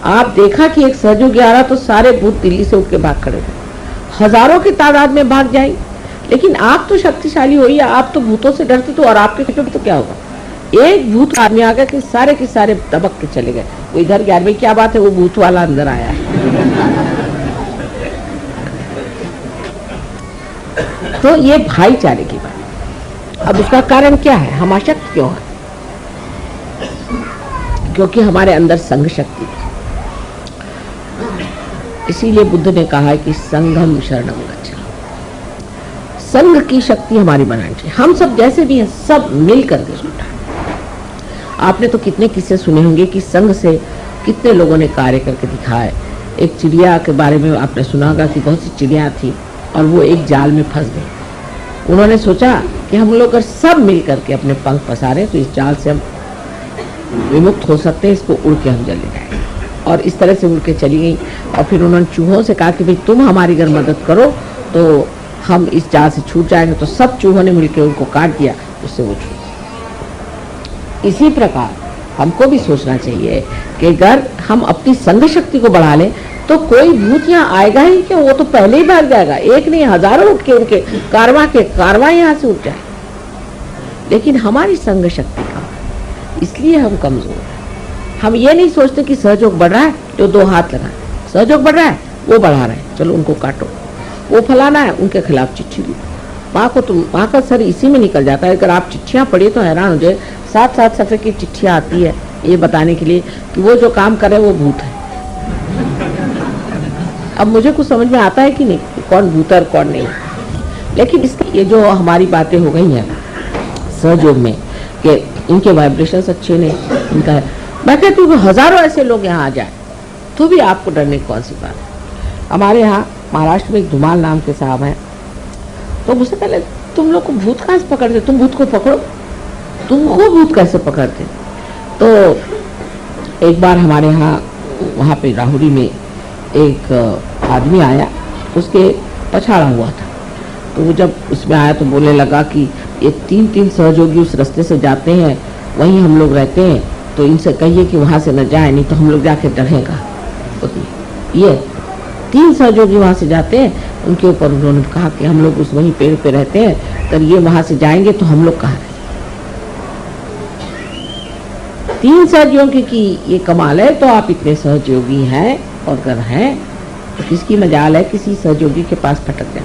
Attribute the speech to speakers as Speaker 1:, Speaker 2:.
Speaker 1: आप देखा कि एक सहयोगी आ रहा तो सारे भूत दिल्ली से उठ के भाग खड़े थे, हजारों की तादाद में भाग जाएंगे। लेकिन आप तो शक्तिशाली हो, या आप तो भूतों से डरते तो, और आपके खिलाफ तो क्या होगा? एक भूत आदमी आ गया कि सारे के सारे दबक के चले गए। वो इधर गया, भाई क्या बात है, वो भूत वाला अंदर आया है। तो ये भाईचारे की बात। अब उसका कारण क्या है? हम अशक्त क्यों है? क्योंकि हमारे अंदर संघ शक्ति है। इसीलिए बुद्ध ने कहा है कि संघम शरणम गच्छ। संघ की शक्ति हमारी बनानी चाहिए। हम सब जैसे भी हैं, सब मिल करके जुटा। आपने तो कितने किस्से सुने होंगे कि संघ से कितने लोगों ने कार्य करके दिखाए। एक चिड़िया के बारे में आपने सुना होगा कि बहुत सी चिड़िया थी और वो एक जाल में फंस गई। उन्होंने सोचा कि हम लोग अगर सब मिल करके अपने पंख पसारें तो इस जाल से हम विमुक्त हो सकते हैं, इसको उड़ के हम चले जाएंगे। और इस तरह से उड़ के चली गई। और फिर उन्होंने चूहों से कहा कि भाई तुम हमारी अगर मदद करो तो हम इस जाल से छूट जाएंगे। तो सब चूहों ने मिलकर उनको काट दिया, उससे वो छूट। इसी प्रकार हमको भी सोचना चाहिए कि अगर हम अपनी संघ शक्ति को बढ़ा लें तो कोई भूत यहाँ आएगा ही क्यों, वो तो पहले ही भाग जाएगा। एक नहीं, हजारों उठ के उनके कारवां यहाँ से उठ जाए। लेकिन हमारी संघ शक्ति कम है, इसलिए हम कमजोर हैं। हम ये नहीं सोचते कि सहयोग बढ़ रहा है, जो दो हाथ लगाए, सहयोग बढ़ रहा है, वो बढ़ा रहे हैं, चलो उनको काटो। वो फलाना है, उनके खिलाफ चिट्ठी ली। वहाँ का सर इसी में निकल जाता है। अगर आप चिट्ठियाँ पढ़िए तो हैरान हो जाए, 7-7 सफ़े की चिट्ठियाँ आती है ये बताने के लिए कि वो जो काम करे वो भूत है। अब मुझे कुछ समझ में आता है कि नहीं, कौन भूत है और कौन नहीं। लेकिन इसकी ये जो हमारी बातें हो गई हैं सहयोग में कि इनके वाइब्रेशंस अच्छे नहीं, इनका है, मैं कहती हूँ हजारों ऐसे लोग यहाँ आ जाए तो भी आपको डरने की कौन सी बात है। हमारे यहाँ महाराष्ट्र में एक धुमाल नाम के साहब हैं, तो मुझसे पहले तुम लोग को भूत कहाँ से पकड़ते, तुम भूत को पकड़ो, तुमको भूत कैसे पकड़ते। तो एक बार हमारे यहाँ वहाँ पे राहुरी में एक आदमी आया, उसके पछाड़ा हुआ था। तो वो जब उसमें आया तो बोलने लगा कि ये 3 सहयोगी उस रास्ते से जाते हैं, वहीं हम लोग रहते हैं, तो इनसे कहिए कि वहाँ से न जाए, नहीं तो हम लोग जाके डरेगा। ये 3 सहयोगी वहाँ से जाते हैं, उनके ऊपर उन्होंने कहा कि हम लोग उस वहीं पेड़ पे रहते हैं, तो ये वहाँ से जाएंगे तो हम लोग कहाँ रहें। 3 सहयोगी की ये कमाल है। तो आप इतने सहयोगी हैं और अगर हैं तो किसकी मजाल है किसी सहयोगी के पास फटक जाए।